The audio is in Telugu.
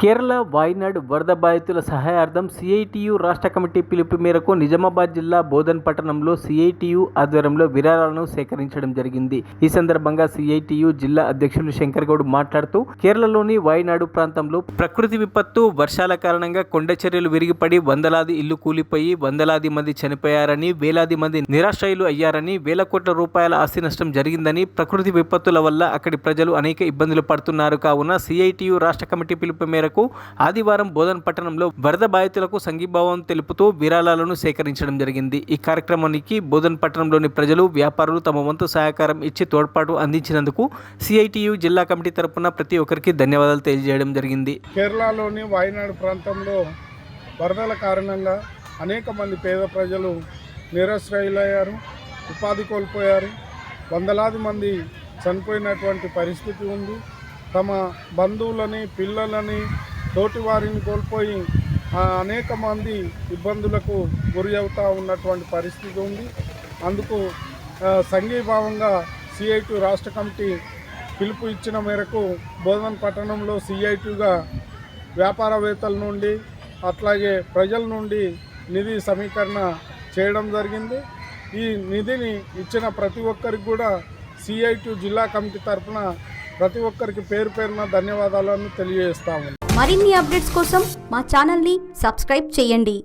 కేరళ వాయనాడ్ వరద బాధితుల సహాయార్థం సిఐటియు రాష్ట్ర కమిటీ పిలుపు మేరకు నిజామాబాద్ జిల్లా బోధన్ పట్టణంలో సిఐటియు ఆధ్వర్యంలో విరాళాలను సేకరించడం జరిగింది. ఈ సందర్భంగా సిఐటియు జిల్లా అధ్యక్షులు శంకర్ గౌడ్ మాట్లాడుతూ కేరళలోని వాయనాడు ప్రాంతంలో ప్రకృతి విపత్తు వర్షాల కారణంగా కొండ చర్యలు విరిగిపడి వందలాది ఇళ్లు కూలిపోయి వందలాది మంది చనిపోయారని, వేలాది మంది నిరాశ్రయులు అయ్యారని, వేల కోట్ల రూపాయల ఆస్తి నష్టం జరిగిందని, ప్రకృతి విపత్తుల వల్ల అక్కడి ప్రజలు అనేక ఇబ్బందులు పడుతున్నారు. కావున సిఐటియు రాష్ట్ర కమిటీ పిలుపు మేరకు ఆదివారం బోధన్ పట్టణంలో వరద బాధితులకు సంఘీభావం తెలుపుతూ విరాళాలను సేకరించడం జరిగింది. ఈ కార్యక్రమానికి బోధన్ పట్టణంలోని ప్రజలు, వ్యాపారులు తమ వంతు సహకారం ఇచ్చి తోడ్పాటు అందించినందుకు సిఐటియు జిల్లా కమిటీ తరపున ప్రతి ఒక్కరికి ధన్యవాదాలు తెలియజేయడం జరిగింది. కేరళలోని వాయనాడు ప్రాంతంలో వరదల కారణంగా అనేక మంది పేద ప్రజలు నిరాశ్రయులయ్యారు, ఉపాధి కోల్పోయారు, వందలాది మంది చనిపోయినటువంటి పరిస్థితి ఉంది. తమ బంధువులని, పిల్లలని, తోటివారిని కోల్పోయి అనేక మంది ఇబ్బందులకు గురి అవుతూ ఉన్నటువంటి పరిస్థితి ఉంది. అందుకు సంఘీభావంగా సిఐటి రాష్ట్ర కమిటీ పిలుపు ఇచ్చిన మేరకు బోధన్ పట్టణంలో సిఐటిగా వ్యాపారవేత్తల నుండి అట్లాగే ప్రజల నుండి నిధి సమీకరణ చేయడం జరిగింది. ఈ నిధిని ఇచ్చిన ప్రతి ఒక్కరికి కూడా సిఐటి జిల్లా కమిటీ తరఫున ప్రతి ఒక్కరికి పేరు పేరున ధన్యవాదాలను తెలియజేస్తాము. మరిన్ని అప్డేట్స్ కోసం మా ఛానల్ని సబ్స్క్రైబ్ చేయండి.